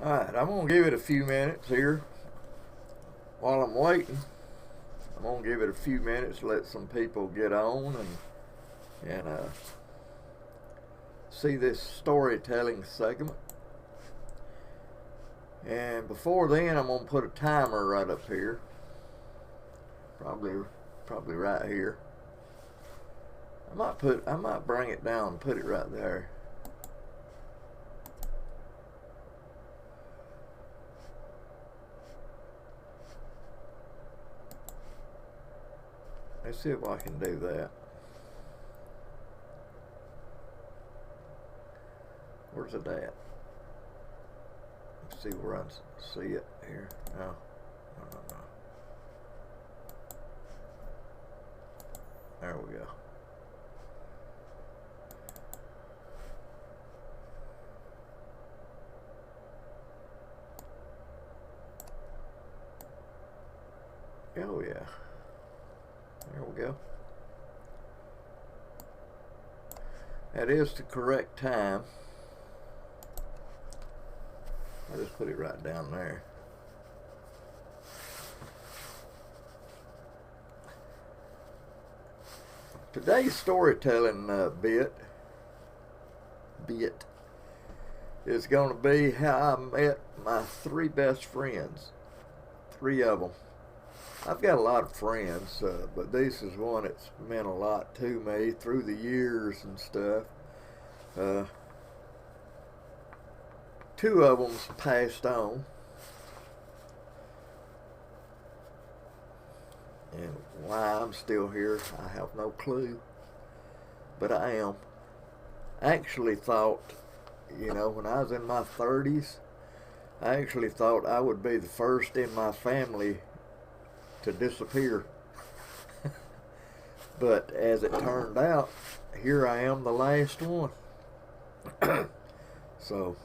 Alright, I'm going to give it a few minutes here. While I'm waiting, I'm going to give it a few minutes, let some people get on and see this storytelling segment. And before then, I'm going to put a timer right up here. Probably right here. I might bring it down and put it right there. Let's see if I can do that. Where's it at? Let's see where I see it here. No. There we go. Oh yeah. There we go. That is the correct time. I'll just put it right down there. Today's storytelling bit is going to be how I met my three best friends. Three of them. I've got a lot of friends, but this is one that's meant a lot to me through the years and stuff. Two of them's passed on. And why I'm still here, I have no clue. But I am. I actually thought, when I was in my 30s, I actually thought I would be the first in my family to disappear. But as it turned out, here I am, the last one. So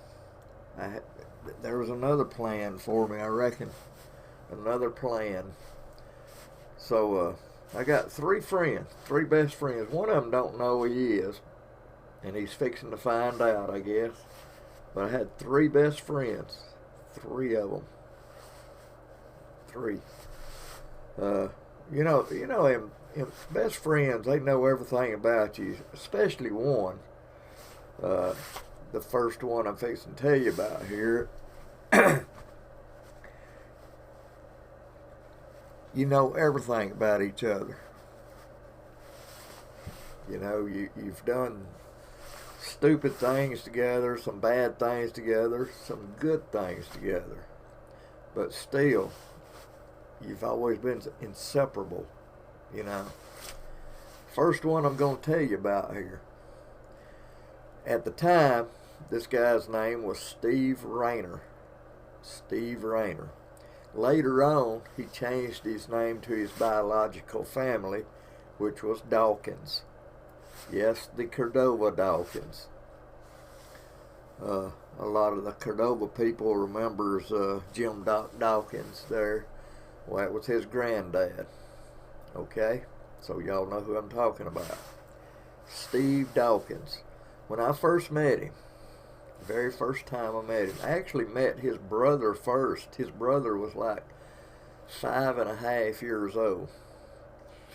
there was another plan for me, I reckon. Another plan. So I got three best friends. One of them don't know who he is, and he's fixing to find out, I guess. But I had three best friends. Three of them. Three. Best friends, they know everything about you, especially one. The first one I'm fixing to tell you about here. You know everything about each other. You've done stupid things together, some bad things together, some good things together. But still, you've always been inseparable, First one I'm going to tell you about here. At the time, this guy's name was Steve Rayner. Steve Rayner. Later on, he changed his name to his biological family, which was Dawkins. Yes, the Cordova Dawkins. A lot of the Cordova people remembers Jim Dawkins there. Well, that was his granddad. Okay? So y'all know who I'm talking about. Steve Dawkins. When I first met him, the very first time I met him, I actually met his brother first. His brother was like 5.5 years old.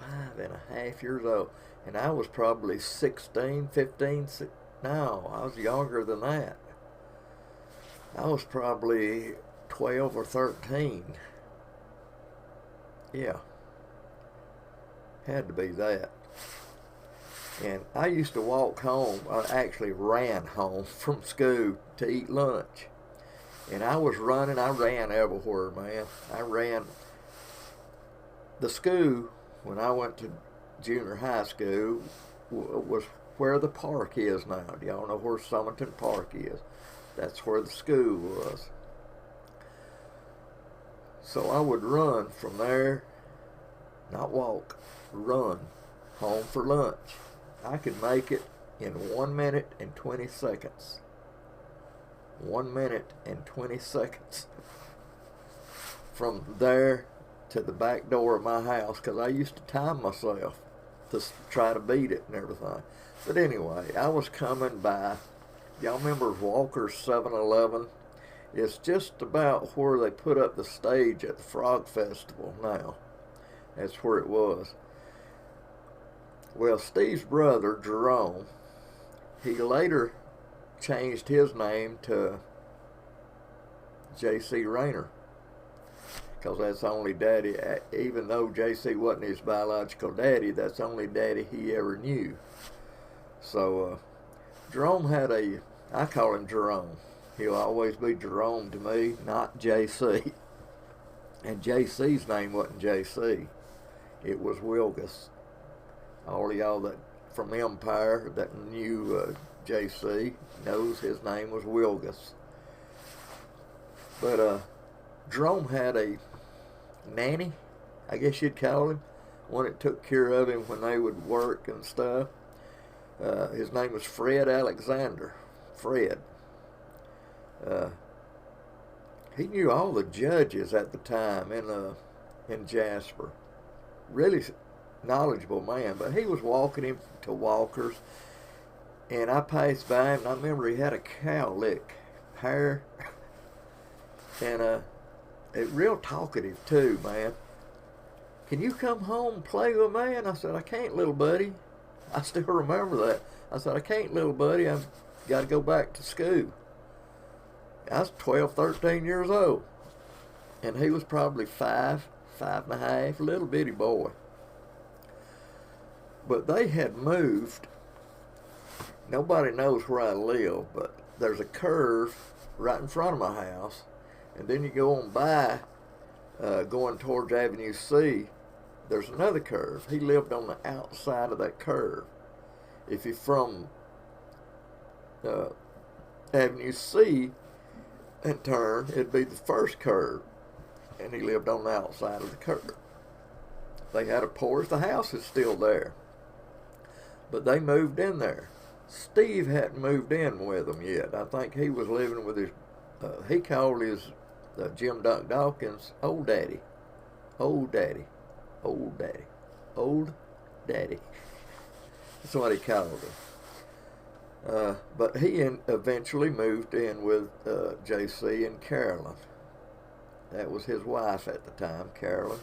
5.5 years old. And I was probably 16, 15, no, I was younger than that. I was probably 12 or 13. Yeah. Had to be that. And I used to walk home, I actually ran home from school to eat lunch. And I ran everywhere, man. I ran. The school, when I went to junior high school, was where the park is now. Do y'all know where Summerton Park is? That's where the school was. So I would run from there, not walk, run home for lunch. I could make it in 1 minute and 20 seconds. 1 minute and 20 seconds. From there to the back door of my house, because I used to time myself to try to beat it and everything. But anyway, I was coming by, y'all remember Walker's 7-Eleven It's just about where they put up the stage at the Frog Festival now. That's where it was. Well, Steve's brother, Jerome, he later changed his name to J.C. Rayner, because that's the only daddy, even though J.C. wasn't his biological daddy, that's the only daddy he ever knew. So Jerome had I call him Jerome. He'll always be Jerome to me, not J.C. And J.C.'s name wasn't J.C. It was Wilgus. All of y'all that from Empire that knew J.C. knows his name was Wilgus. But Jerome had a nanny, I guess you'd call him, one that took care of him when they would work and stuff. His name was Fred Alexander. Fred. He knew all the judges at the time in Jasper. Really knowledgeable man, but he was walking him to Walker's, and I passed by him, and I remember he had a cowlick hair, and real talkative too, man. Can you come home and play with me? And I said, I can't, little buddy. I still remember that. I said, I can't, little buddy. I've got to go back to school. I was 12, 13 years old. And he was probably 5, 5.5, little bitty boy. But they had moved. Nobody knows where I live, but there's a curve right in front of my house. And then you go on by, going towards Avenue C, there's another curve. He lived on the outside of that curve. If you're from Avenue C and turn, it'd be the first curve. And he lived on the outside of the curve. They had a porch. The house is still there. But they moved in there. Steve hadn't moved in with them yet. I think he was living with his, he called his Jim Duck Dawkins old daddy. Old daddy. Old daddy. Old daddy. That's what he called him. But he eventually moved in with J.C. and Carolyn. That was his wife at the time, Carolyn.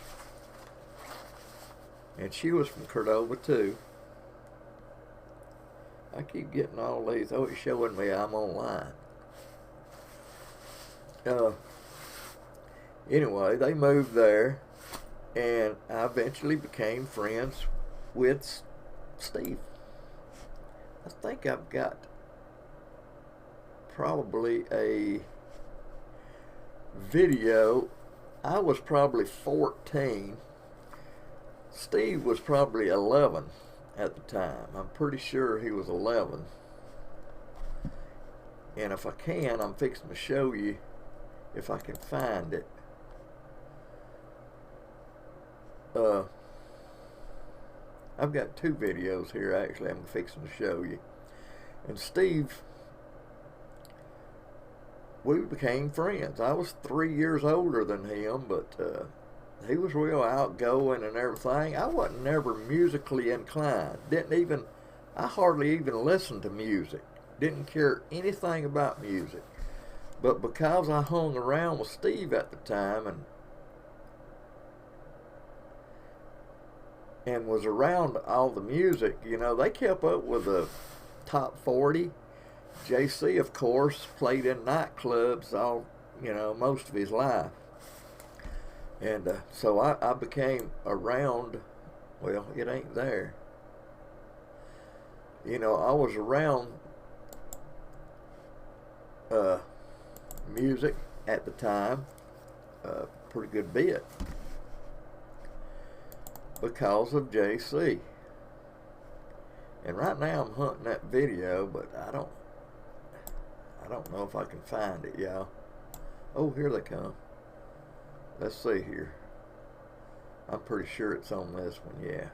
And she was from Cordova too. I keep getting all these. Oh, it's showing me I'm online. Anyway, they moved there, and I eventually became friends with Steve. I think I've got probably a video. I was probably 14. Steve was probably 11 at the time. I'm pretty sure he was 11. And if I can, I'm fixing to show you if I can find it. I've got two videos here actually I'm fixing to show you. And Steve, we became friends. I was 3 years older than him, but he was real outgoing and everything. I wasn't never musically inclined. I hardly even listened to music. Didn't care anything about music. But because I hung around with Steve at the time and was around all the music, you know, they kept up with the top 40. JC, of course, played in nightclubs all, you know, most of his life. And so I became around, well, it ain't there. You know, I was around music at the time, pretty good bit, because of JC. And right now I'm hunting that video, but I don't know if I can find it, y'all. Oh, here they come. Let's see here. I'm pretty sure it's on this one, yeah.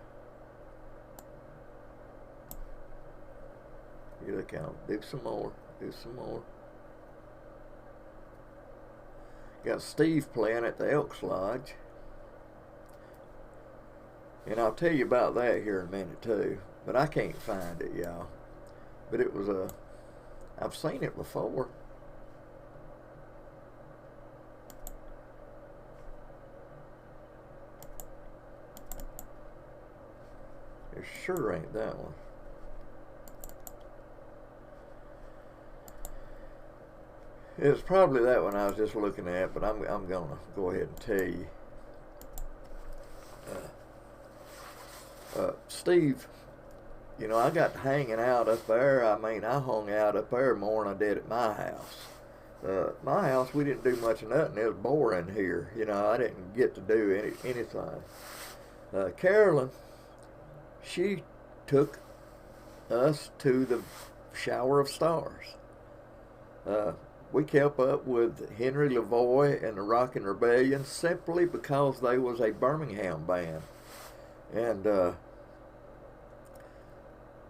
Here they come. Do some more. Do some more. Got Steve playing at the Elks Lodge. And I'll tell you about that here in a minute too. But I can't find it, y'all. But it was I've seen it before. sure ain't that one. It's probably that one I was just looking at, but I'm gonna go ahead and tell you. Steve, you know, I got hanging out up there. I mean, I hung out up there more than I did at my house. My house, we didn't do much of nothing. It was boring here. You know, I didn't get to do anything. Carolyn, she took us to the Shower of Stars. We kept up with Henry Lavoie and the Rockin' Rebellion simply because they was a Birmingham band. And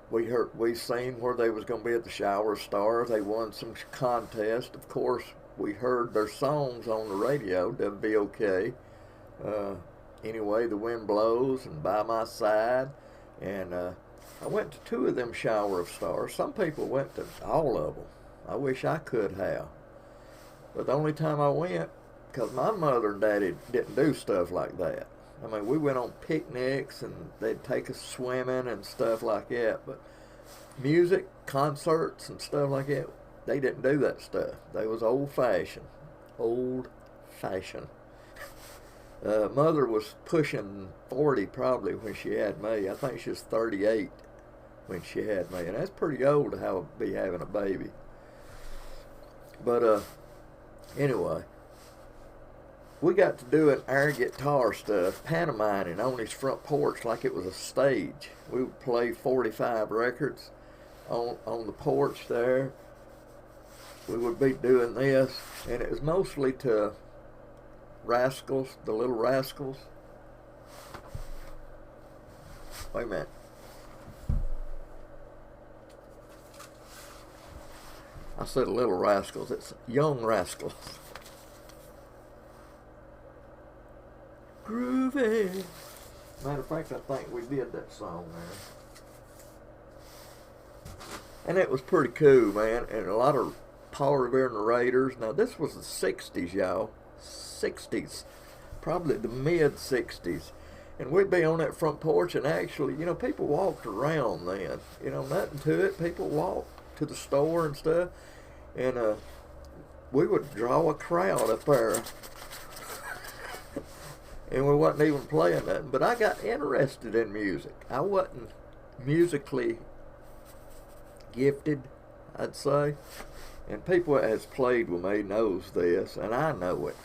we seen where they was going to be at the Shower of Stars. They won some contest. Of course, we heard their songs on the radio, WBOK. Anyway, The Wind Blows and By My Side. And I went to 2 of them Shower of Stars. Some people went to all of them. I wish I could have. But the only time I went, because my mother and daddy didn't do stuff like that. I mean, we went on picnics and they'd take us swimming and stuff like that. But music, concerts and stuff like that, they didn't do that stuff. They was old-fashioned. Old-fashioned. Mother was pushing 40 probably when she had me. I think she was 38 when she had me. And that's pretty old to be having a baby. But anyway, we got to doing air guitar stuff, pantomiming on his front porch like it was a stage. We would play 45 records on the porch there. We would be doing this, and it was mostly to Rascals, the Little Rascals. Wait a minute. I said Little Rascals. It's Young Rascals. Groovy. Matter of fact, I think we did that song there. And it was pretty cool, man. And a lot of Paul Revere and the Raiders. Now, this was the 60s, y'all. 60s. Probably the mid-60s. And we'd be on that front porch, and actually, you know, people walked around then. You know, nothing to it. People walked to the store and stuff, and we would draw a crowd up there, and we wasn't even playing nothing. But I got interested in music. I wasn't musically gifted, I'd say, and people that has played with me knows this, and I know it.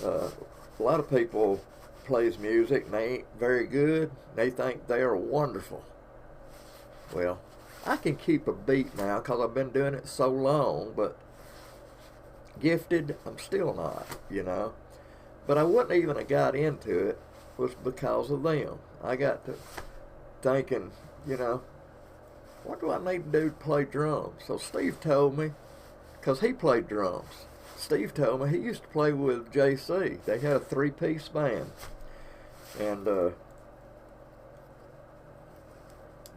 A lot of people plays music and they ain't very good. They think they are wonderful. Well, I can keep a beat now because I've been doing it so long, but gifted, I'm still not, you know. But I wouldn't even have got into it was because of them. I got to thinking, you know, what do I need to do to play drums? So Steve told me, because he played drums. Steve told me he used to play with JC. They had a 3-piece band. And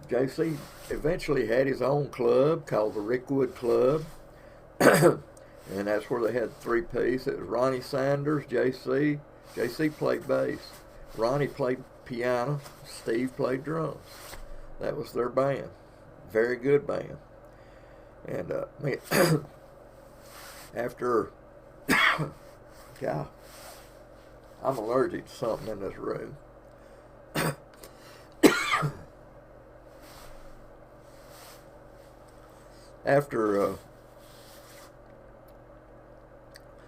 JC eventually had his own club called the Rickwood Club. And that's where they had 3-piece. It was Ronnie Sanders, JC. JC played bass. Ronnie played piano. Steve played drums. That was their band. Very good band. And after, God, I'm allergic to something in this room. After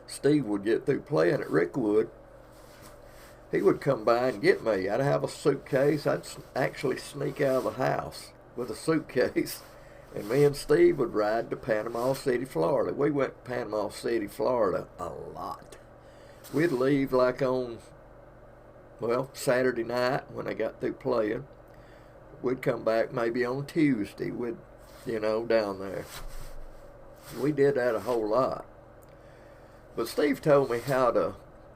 Steve would get through playing at Rickwood, he would come by and get me. I'd have a suitcase. I'd actually sneak out of the house with a suitcase, and me and Steve would ride to Panama City, Florida. We went to Panama City, Florida a lot. We'd leave like on, well, Saturday night when I got through playing. We'd come back maybe on Tuesday. We'd, you know, down there. We did that a whole lot. But Steve told me how to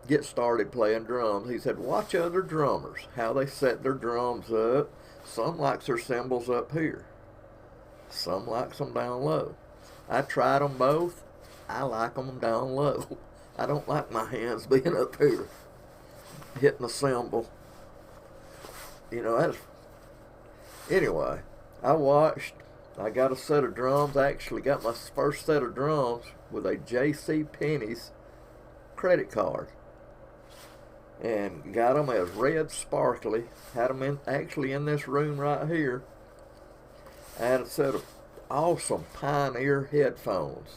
get started playing drums. He said, watch other drummers, how they set their drums up. Some likes their cymbals up here. Some likes them down low. I tried them both. I like them down low. I don't like my hands being up here, hitting the cymbal. You know, Anyway, I watched. I got a set of drums. I actually got my first set of drums with a J.C. Penney's credit card, and got them as red sparkly. Had them actually in this room right here. I had a set of awesome Pioneer headphones.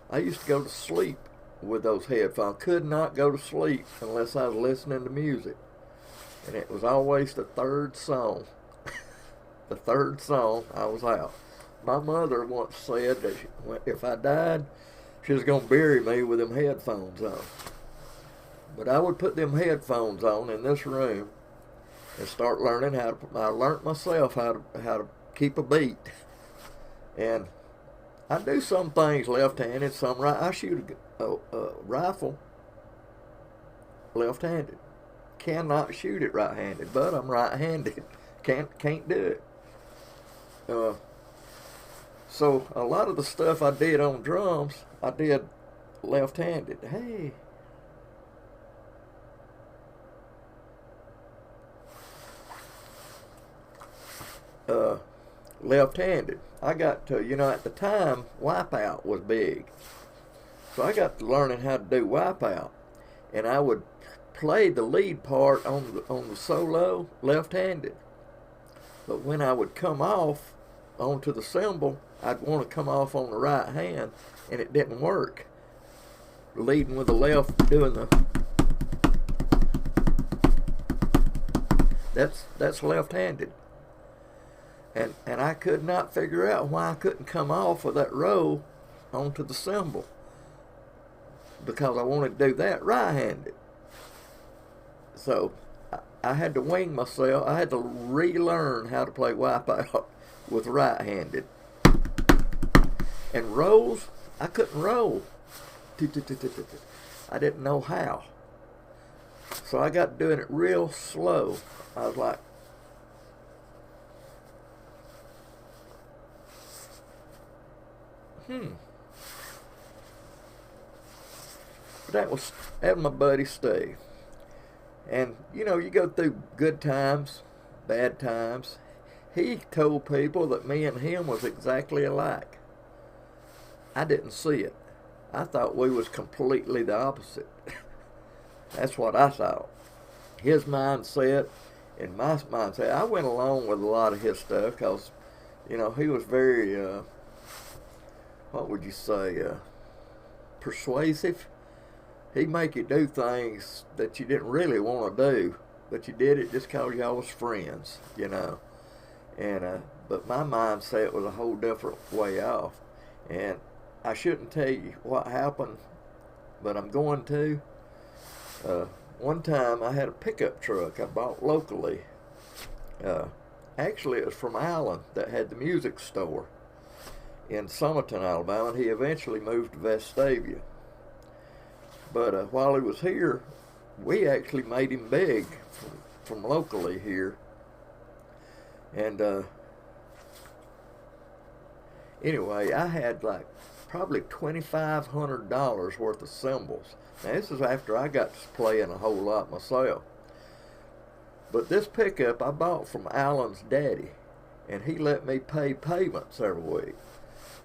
I used to go to sleep with those headphones. Could not go to sleep unless I was listening to music. And it was always the third song. The third song, I was out. My mother once said that if I died, she was going to bury me with them headphones on. But I would put them headphones on in this room and start learning how to. I learned myself how to keep a beat. And I do some things left-handed, some right. I shoot a rifle left-handed. Cannot shoot it right-handed, but I'm right-handed. Can't do it. So a lot of the stuff I did on drums, I did left-handed. Hey. Left-handed. I got to, at the time, Wipeout was big. So I got to learning how to do Wipeout. And I would play the lead part on the solo left-handed. But when I would come off onto the cymbal, I'd want to come off on the right hand, and it didn't work. Leading with the left, doing the... That's left-handed. And I could not figure out why I couldn't come off of that row onto the cymbal, because I wanted to do that right-handed. So I had to wing myself. I had to relearn how to play Wipeout with right-handed. And rolls, I couldn't roll. I didn't know how. So I got doing it real slow. I was like, That was my buddy Steve. And, you go through good times, bad times. He told people that me and him was exactly alike. I didn't see it. I thought we was completely the opposite. That's what I thought. His mindset and my mindset. I went along with a lot of his stuff because, he was very, what would you say, persuasive. He'd make you do things that you didn't really want to do, but you did it just because y'all was friends, And but my mindset was a whole different way off. And I shouldn't tell you what happened, but I'm going to. One time I had a pickup truck I bought locally. Actually, it was from Alan that had the music store in Summerton, Alabama, and he eventually moved to Vestavia. But while he was here, we actually made him big from locally here. And anyway, I had like probably $2,500 worth of cymbals. Now this is after I got to playing a whole lot myself. But this pickup I bought from Alan's daddy, and he let me pay payments every week.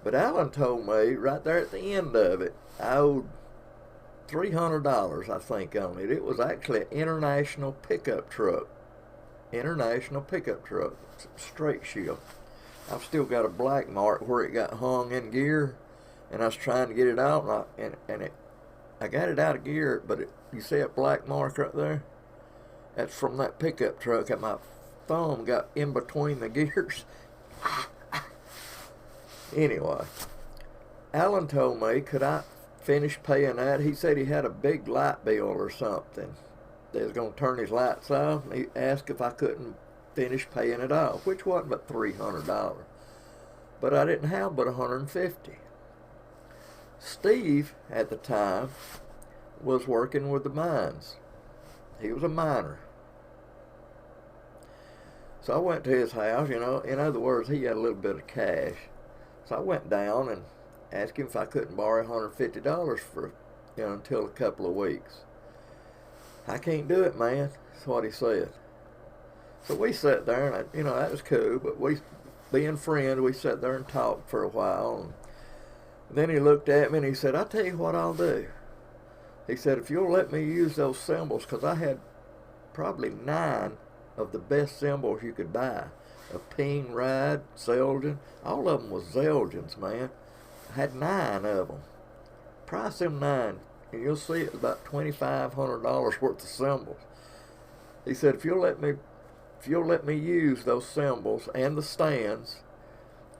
But Alan told me right there at the end of it, I owed $300, I think, on it. It was actually an international pickup truck. International pickup truck, straight shield. I've still got a black mark where it got hung in gear, and I was trying to get it out, and I got it out of gear, but you see that black mark right there? That's from that pickup truck, and my thumb got in between the gears. Anyway, Alan told me, could I finish paying that? He said he had a big light bill or something. They was going to turn his lights off, and he asked if I couldn't finish paying it off, which wasn't but $300. But I didn't have but $150. Steve, at the time, was working with the mines. He was a miner. So I went to his house, in other words, he had a little bit of cash. So I went down and asked him if I couldn't borrow $150 for, until a couple of weeks. I can't do it, man. That's what he said. So we sat there, and you know, that was cool. But we, being friends, we sat there and talked for a while. And then he looked at me and he said, "I tell you what I'll do." He said, "If you'll let me use those cymbals, because I had probably 9 of the best cymbals you could buy. A Ping, Ride, Zeldin. All of them was Zeldins, man. I had 9 of them. Price them 9, and you'll see it's about $2,500 worth of cymbals." He said, if you'll let me use those cymbals and the stands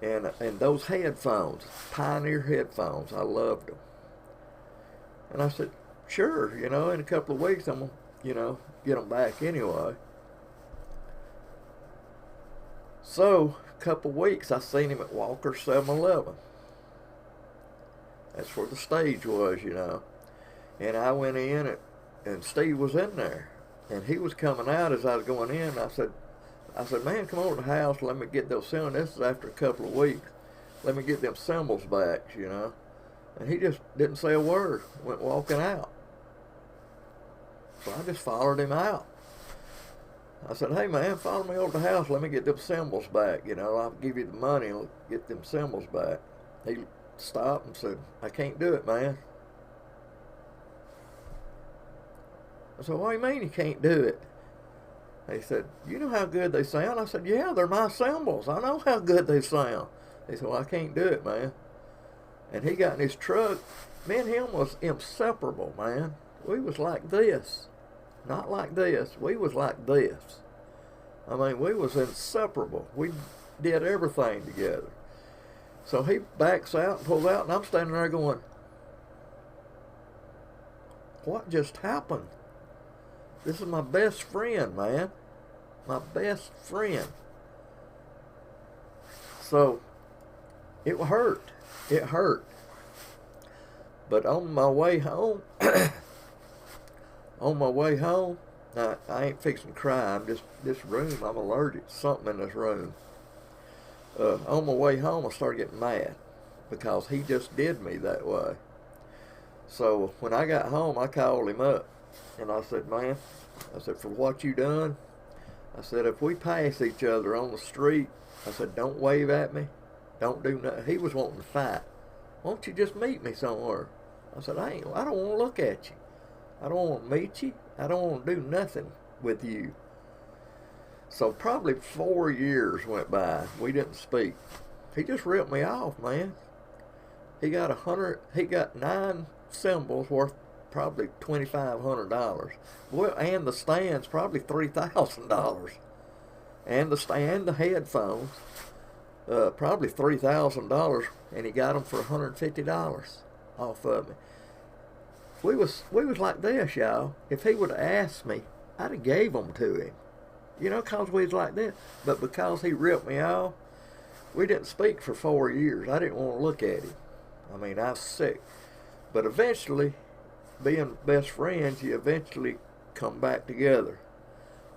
and those headphones, Pioneer headphones, I loved them. And I said, sure, you know, in a couple of weeks I'm gonna, you know, get them back anyway. So, a couple of weeks I seen him at Walker 7-Eleven. That's where the stage was, you know. And I went in, and Steve was in there. And he was coming out as I was going in. I said, man, come over to the house and let me get those cymbals. This is after a couple of weeks. Let me get them cymbals back, you know. And he just didn't say a word, went walking out. So I just followed him out. I said, hey man, follow me over to the house, let me get them cymbals back, you know. I'll give you the money and get them cymbals back. He stopped and said, I can't do it, man. I said, what do you mean you can't do it? He said, you know how good they sound? I said, yeah, they're my cymbals. I know how good they sound. He said, well, I can't do it, man. And he got in his truck. Me and him was inseparable, man. We was like this. Not like this. We was like this. I mean, we was inseparable. We did everything together. So he backs out and pulls out, and I'm standing there going, what just happened? This is my best friend, man. My best friend. So, it hurt. It hurt. But on my way home, now, I ain't fixing to cry. I'm just, this room, I'm allergic to something in this room. On my way home, I started getting mad because he just did me that way. So, when I got home, I called him up. And I said, man, I said, for what you done, I said, if we pass each other on the street, I said, don't wave at me. Don't do nothing. He was wanting to fight. Why don't you just meet me somewhere? I said, I don't want to look at you. I don't want to meet you. I don't want to do nothing with you. So probably 4 years went by. We didn't speak. He just ripped me off, man. He got 9 cymbals worth probably $2,500. Well, and the stands probably $3,000. And the headphones, probably $3,000, and he got them for $150 off of me. We was like this, y'all. If he would have asked me, I'd have gave them to him. You know, cause we was like this. But because he ripped me off, we didn't speak for 4 years. I didn't want to look at him. I mean, I was sick. But eventually, being best friends, you eventually come back together.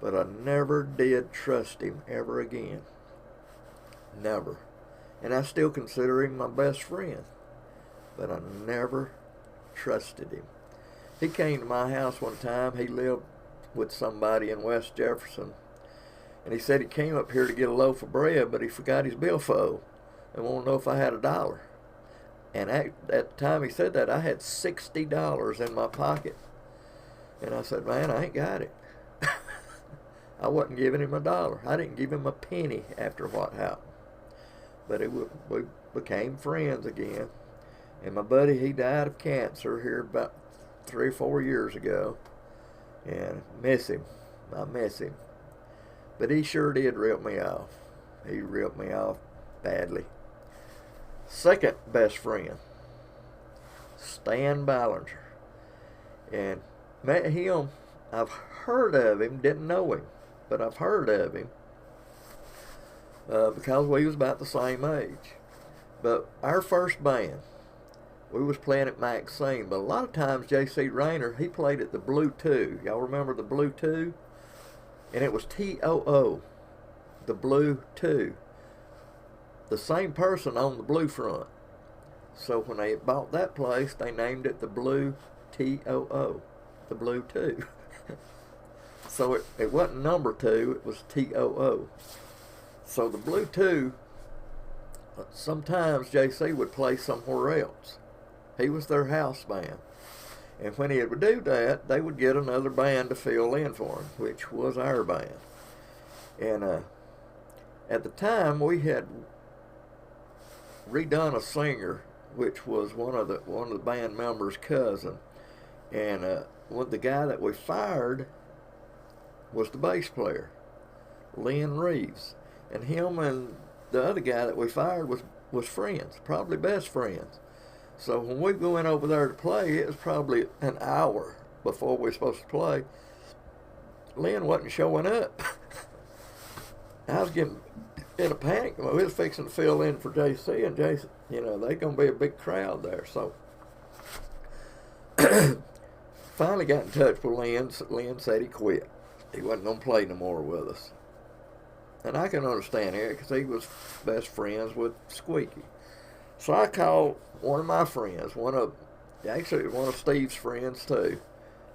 But I never did trust him ever again. Never. And I still consider him my best friend. But I never trusted him. He came to my house one time. He lived with somebody in West Jefferson. And he said he came up here to get a loaf of bread, but he forgot his billfold and wanted to know if I had $1. And at the time he said that, I had $60 in my pocket. And I said, man, I ain't got it. I wasn't giving him $1. I didn't give him a penny after what happened. But we became friends again. And my buddy, he died of cancer here about 3 or 4 years ago. And miss him. I miss him. But he sure did rip me off. He ripped me off badly. Second best friend, Stan Ballinger. And met him, I've heard of him, didn't know him, but I've heard of him because we was about the same age. But our first band, we was playing at Maxine, but a lot of times J.C. Rayner, he played at the Blue 2. Y'all remember the Blue 2? And it was T-O-O, the Blue 2. The same person on the Blue front. So when they bought that place, they named it the Blue T-O-O, the Blue 2. So it wasn't number 2, it was TOO. So the Blue 2, sometimes JC would play somewhere else. He was their house band. And when he would do that, they would get another band to fill in for him, which was our band. And at the time, we had redone a singer, which was one of the band members' cousin. And the guy that we fired was the bass player, Lynn Reeves. And him and the other guy that we fired was friends, probably best friends. So when we went over there to play, it was probably an hour before we were supposed to play. Lynn wasn't showing up. I was getting in a panic. We was fixing to fill in for JC, and JC, they're going to be a big crowd there. So finally got in touch with Lynn. Lynn said he quit. He wasn't going to play no more with us. And I can understand it because he was best friends with Squeaky. So I called one of my friends, actually one of Steve's friends too,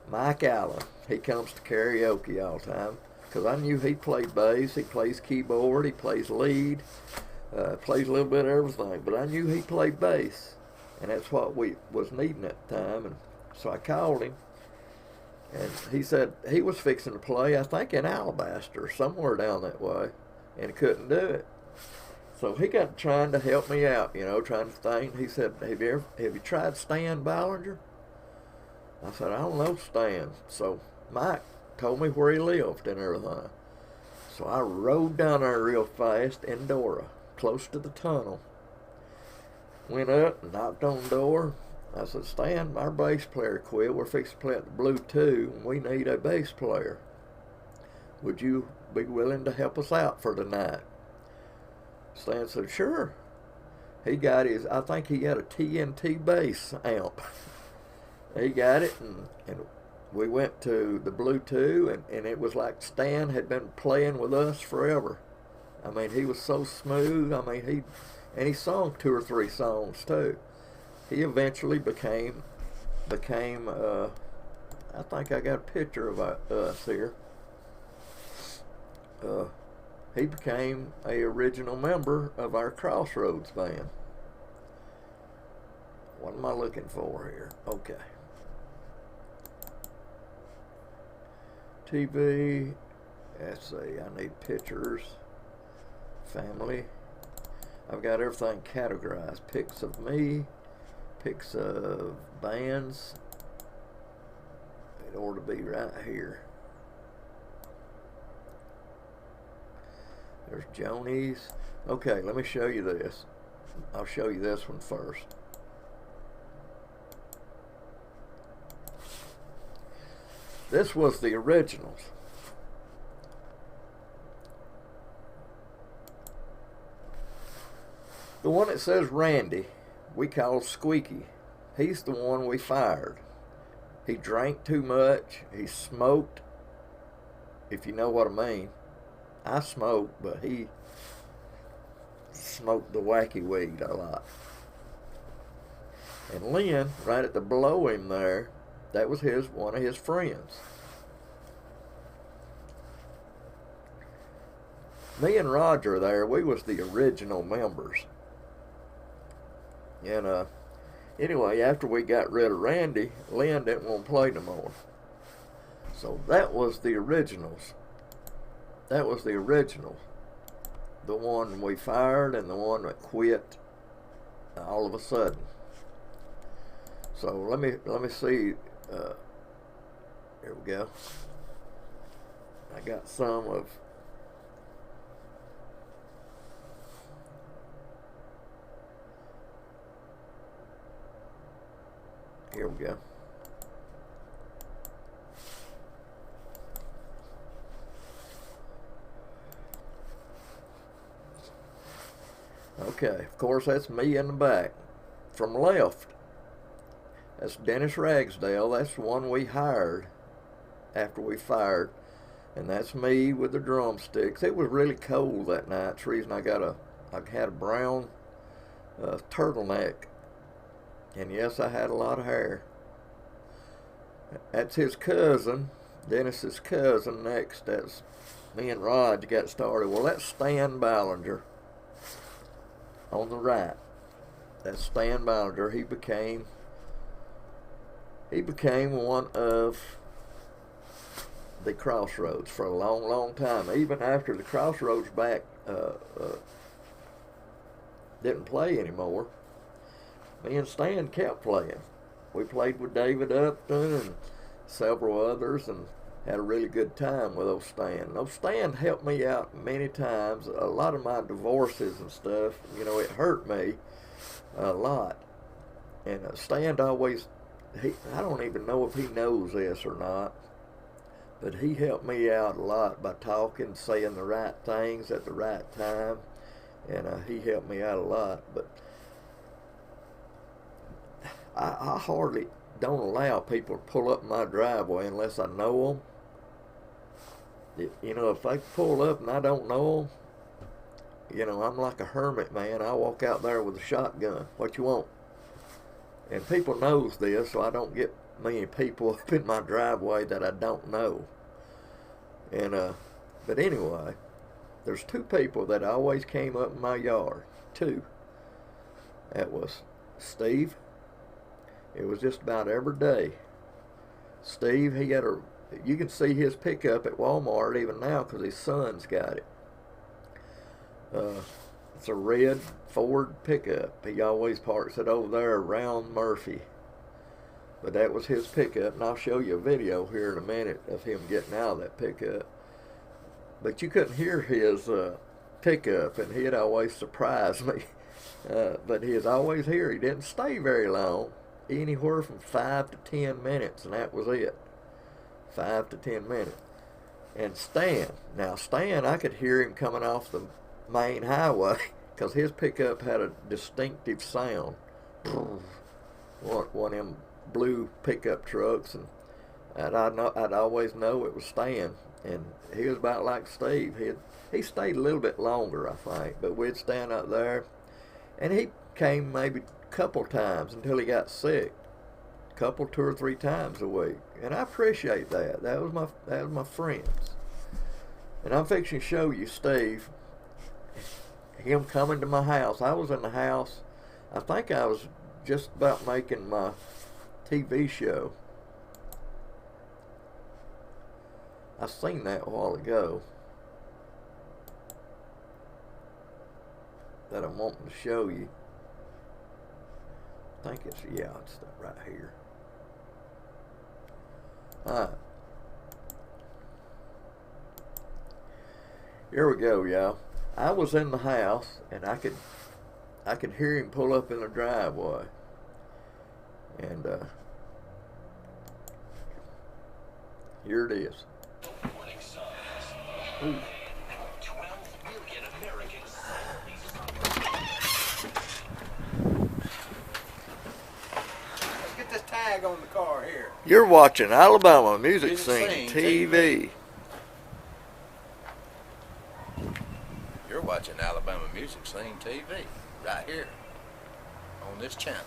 Mike Allen. He comes to karaoke all the time because I knew he played bass, he plays keyboard, he plays lead, plays a little bit of everything. But I knew he played bass, and that's what we was needing at the time. And so I called him, and he said he was fixing to play, I think in Alabaster, somewhere down that way, and he couldn't do it. So he got trying to help me out, trying to think. He said, have you tried Stan Ballinger? I said, I don't know Stan. So Mike told me where he lived and everything. So I rode down there real fast in Dora, close to the tunnel. Went up and knocked on the door. I said, Stan, our bass player quit. We're fixing to play at the Blue 2, and we need a bass player. Would you be willing to help us out for tonight? Stan said, sure. He got I think he had a TNT bass amp. He got it, and we went to the Blue 2, and it was like Stan had been playing with us forever. I mean, he was so smooth. I mean, he sung 2 or 3 songs too. He eventually became I think I got a picture of us here. He became a original member of our Crossroads band. What am I looking for here? Okay. TV. Let's see. I need pictures. Family. I've got everything categorized. Pics of me. Pics of bands. It ought to be right here. There's Joni's. Okay, let me show you this. I'll show you this one first. This was the originals. The one that says Randy, we call Squeaky. He's the one we fired. He drank too much. He smoked, if you know what I mean. I smoked, but he smoked the wacky weed a lot. And Lynn, right at the below him there, that was one of his friends. Me and Roger there, we was the original members. And anyway, after we got rid of Randy, Lynn didn't want to play no more. So that was the originals. That was the originals. The one we fired and the one that quit all of a sudden. So let me see. Here we go. I got some of. Here we go. Okay, of course that's me in the back. From left, that's Dennis Ragsdale. That's the one we hired after we fired. And that's me with the drumsticks. It was really cold that night. That's the reason I had a brown turtleneck. And yes, I had a lot of hair. That's his cousin, Dennis's cousin next. That's me and Rod got started. Well, that's Stan Ballinger on the right. That's Stan Ballinger. He became one of the Crossroads for a long, long time. Even after the Crossroads back didn't play anymore, me and Stan kept playing. We played with David Upton and several others and had a really good time with old Stan. Old Stan helped me out many times. A lot of my divorces and stuff, you know, it hurt me a lot. And Stan always, I don't even know if he knows this or not, but he helped me out a lot by talking, saying the right things at the right time, and he helped me out a lot. But I hardly don't allow people to pull up my driveway unless I know them. You know, if they pull up and I don't know them, you know, I'm like a hermit, man. I walk out there with a shotgun. What you want? And people knows this, so I don't get many people up in my driveway that I don't know. And but anyway, there's two people that always came up in my yard. Two. That was Steve. It was just about every day. Steve, he had you can see his pickup at Walmart even now because his son's got it. It's a red Ford pickup. He always parks it over there around Murphy. But that was his pickup, and I'll show you a video here in a minute of him getting out of that pickup. But you couldn't hear his pickup, and he'd always surprise me. But he was always here. He didn't stay very long, anywhere from 5 to 10 minutes, and that was it. 5 to 10 minutes. And Stan, I could hear him coming off the main highway because his pickup had a distinctive sound. One of them blue pickup trucks, and I'd always know it was Stan. And he was about like Steve. He stayed a little bit longer, I think, but we'd stand up there, and he came maybe a couple times until he got sick. Two or three times a week, and I appreciate that. That was my friends. And I'm fixing to show you Steve. Him coming to my house. I was in the house. I think I was just about making my TV show. I seen that a while ago that I'm wanting to show you. I think it's right here. Alright. Here we go, y'all. I was in the house and I could hear him pull up in the driveway. And here it is. Ooh. 12 million Americans. Let's get this tag on the car here. You're watching Alabama Music Scene TV. You're watching Alabama Music Scene TV right here on this channel.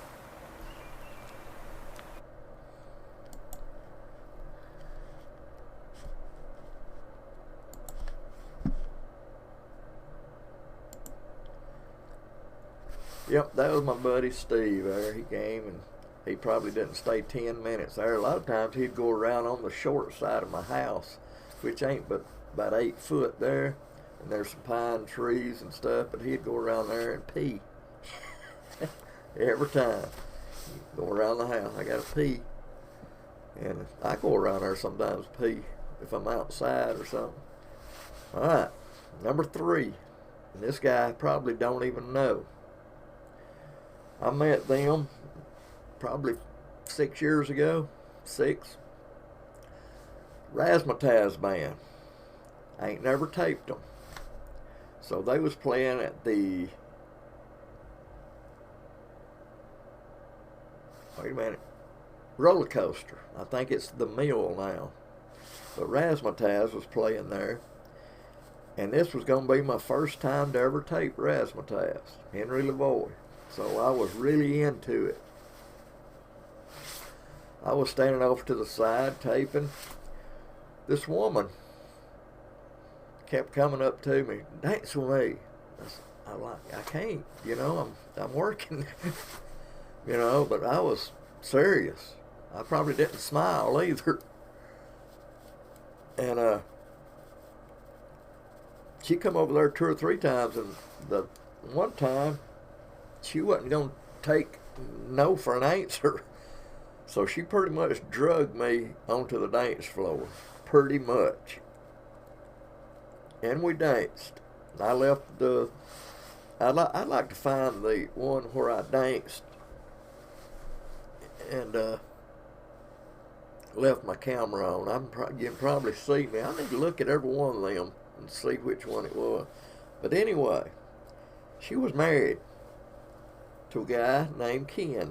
Yep, that was my buddy Steve there. He came and he probably didn't stay 10 minutes there. A lot of times he'd go around on the short side of my house, which ain't but about 8 foot there. And there's some pine trees and stuff, but he'd go around there and pee. Every time. Go around the house, I gotta pee. And I go around there sometimes pee if I'm outside or something. Alright, number 3. And this guy probably don't even know. I met them probably 6 years ago. 6. Razzmatazz band. I ain't never taped them. So they was playing at the, wait a minute, roller coaster. I think it's the Mill now. But Razzmatazz was playing there. And this was going to be my first time to ever tape Razzmatazz, Henry LaVoy. So I was really into it. I was standing off to the side taping. this woman kept coming up to me, dance with me. I can't, I'm working, but I was serious. I probably didn't smile either. And she come over there 2 or 3 times, and the one time she wasn't going to take no for an answer. So she pretty much drugged me onto the dance floor, pretty much. And we danced. I left I'd like to find the one where I danced and left my camera on. You can probably see me. I need to look at every one of them and see which one it was. But anyway, she was married to a guy named Ken.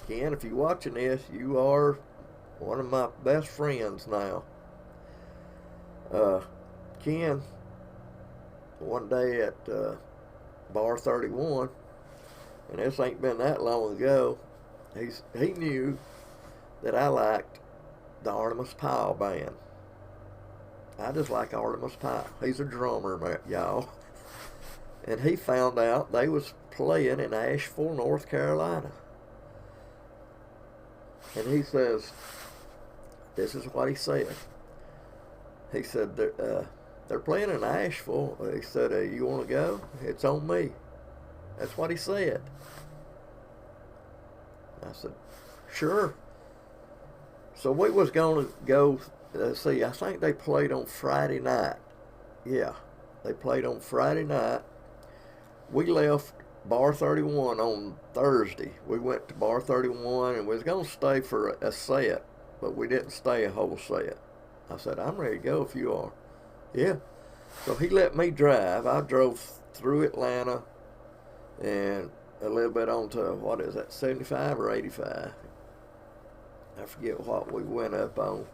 Ken, if you're watching this, you are one of my best friends now. Ken, one day at Bar 31, and this ain't been that long ago, he knew that I liked the Artemis Pyle band. I just like Artemis Pyle. He's a drummer, y'all. And he found out they was playing in Asheville, North Carolina. And he says, this is what he said. He said, they're playing in Asheville. He said, you want to go? It's on me. That's what he said. I said, sure. So we was going to go, see, I think they played on Friday night. Yeah, they played on Friday night. We left Bar 31 on Thursday. We went to Bar 31 and we was going to stay for a set, but we didn't stay a whole set. I said, I'm ready to go if you are. Yeah. So he let me drive. I drove through Atlanta and a little bit onto, 75 or 85? I forget what we went up on.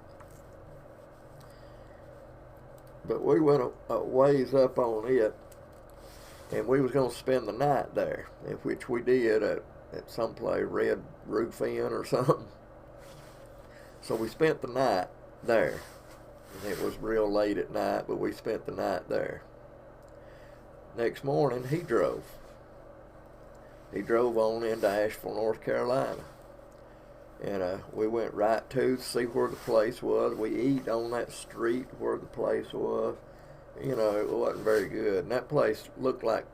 But we went a ways up on it, and we was going to spend the night there, which we did at some place, Red Roof Inn or something. So we spent the night there. And it was real late at night, but we spent the night there. Next morning, he drove. He drove on into Asheville, North Carolina. And we went right to see where the place was. We eat on that street where the place was. It wasn't very good. And that place looked like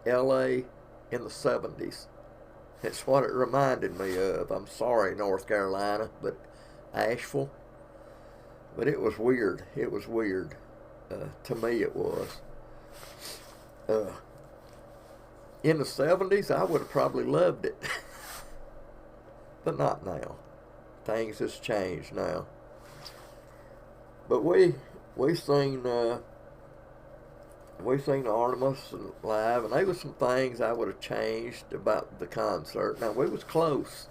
L.A. in the 70s. It's what it reminded me of. I'm sorry, North Carolina, but Asheville. But it was weird. It was weird. To me, it was. In the 70s, I would have probably loved it. But not now. Things has changed now. But we seen Artemis live, and there was some things I would have changed about the concert. Now we was close.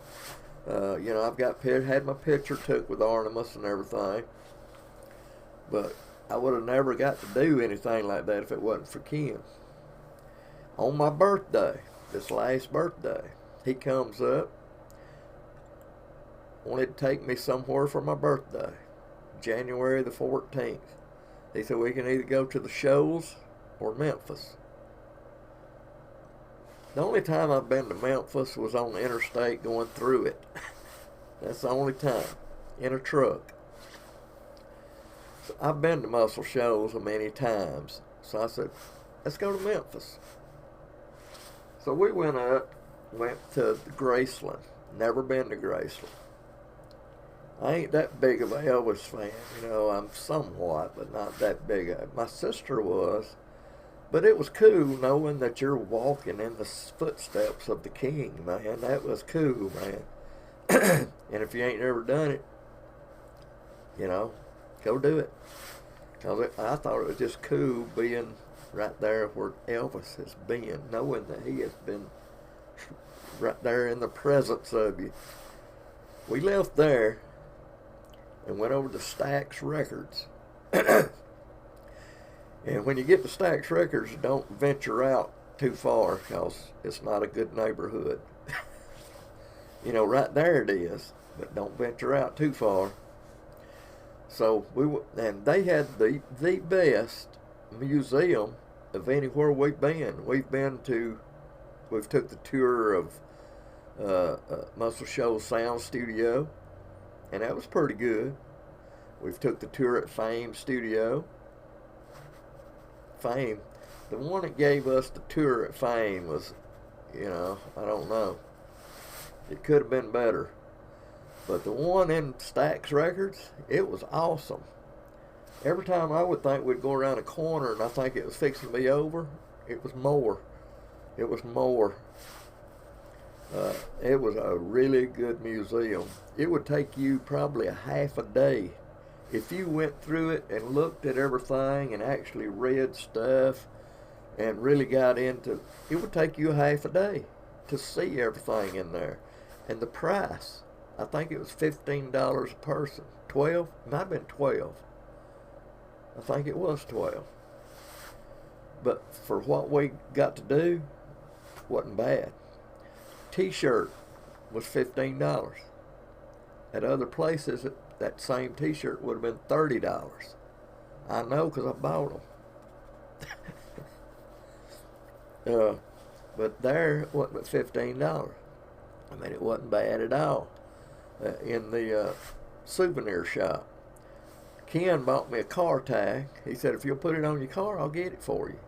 I've had my picture took with Artemis and everything. But I would have never got to do anything like that if it wasn't for Ken. On my birthday, this last birthday, he comes up, wanted to take me somewhere for my birthday, January the 14th. He said we can either go to the Shoals or Memphis. The only time I've been to Memphis was on the interstate going through it. That's the only time, in a truck. So I've been to Muscle Shoals many times. So I said, let's go to Memphis. So we went to Graceland. Never been to Graceland. I ain't that big of an Elvis fan, I'm somewhat, but not that big. My sister was, but it was cool knowing that you're walking in the footsteps of the King, man. That was cool, man. And if you ain't never done it, go do it. 'Cause I thought it was just cool being right there where Elvis has been, knowing that he has been right there in the presence of you. We left there and went over to Stax Records. And when you get to Stax Records, don't venture out too far because it's not a good neighborhood. Right there it is, but don't venture out too far. So and they had the best museum of anywhere we've been. We've took the tour of Muscle Shoals Sound Studio, and that was pretty good. We've took the tour at Fame Studio. Fame, the one that gave us the tour at Fame was, I don't know. It could have been better. But the one in Stax Records, it was awesome. Every time I would think we'd go around a corner and I think it was fixing to be over, it was more. It was more. It was a really good museum. It would take you probably a half a day. If you went through it and looked at everything and actually read stuff and really got into it, would take you a half a day to see everything in there. And the price, I think it was $15 a person. 12? It might have been 12. I think it was 12. But for what we got to do, wasn't bad. T-shirt was $15. At other places, that same T-shirt would have been $30. I know because I bought them. But there, it wasn't but $15. I mean, it wasn't bad at all. In the souvenir shop, Ken bought me a car tag. He said, if you'll put it on your car, I'll get it for you.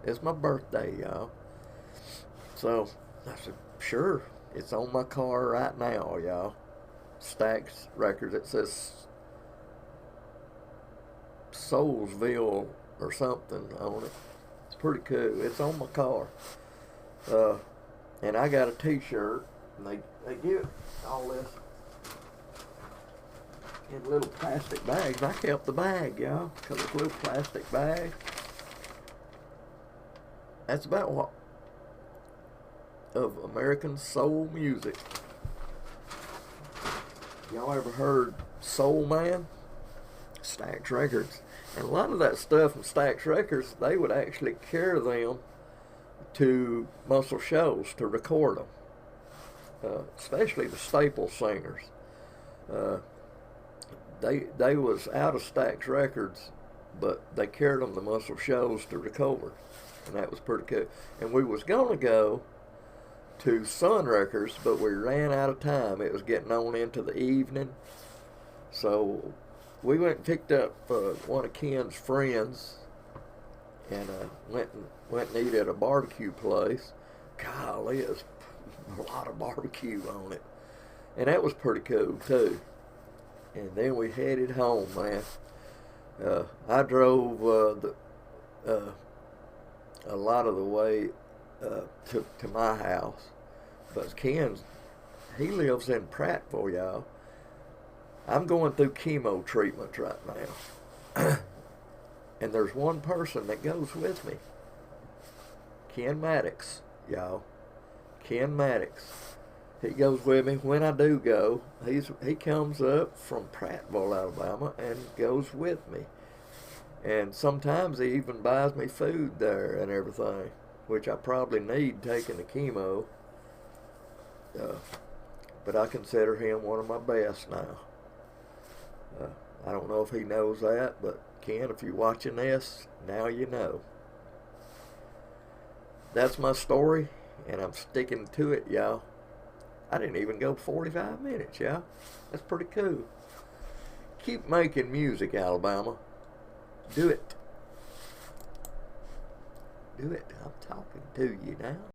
It's my birthday, y'all. So I said, sure. It's on my car right now, y'all. Stax Records. It says Soulsville or something on it. It's pretty cool. It's on my car. And I got a T-shirt, and they give all this in little plastic bags. I kept the bag, y'all, because it's a little plastic bag. That's about what of American soul music. Y'all ever heard Soul Man? Stax Records. And a lot of that stuff from Stax Records, they would actually carry them to Muscle Shoals to record them. Especially the staple singers. They was out of Stax Records, but they carried them to Muscle Shoals to record. And that was pretty cool. And we was going to go to Sun Records, but we ran out of time. It was getting on into the evening. So we went and picked up one of Ken's friends and went and ate at a barbecue place. Golly, it was a lot of barbecue on it. And that was pretty cool too. And then we headed home, man. I drove a lot of the way to my house, but Ken's, he lives in Prattville, y'all. I'm going through chemo treatments right now. And there's one person that goes with me. Ken Maddox, y'all. Ken Maddox. He goes with me when I do go. He comes up from Prattville, Alabama, and goes with me. And sometimes he even buys me food there and everything, which I probably need taking the chemo. But I consider him one of my best now. I don't know if he knows that, but Ken, if you're watching this, now you know. That's my story, and I'm sticking to it, y'all. I didn't even go 45 minutes, y'all. That's pretty cool. Keep making music, Alabama. Do it. Do it. I'm talking to you now.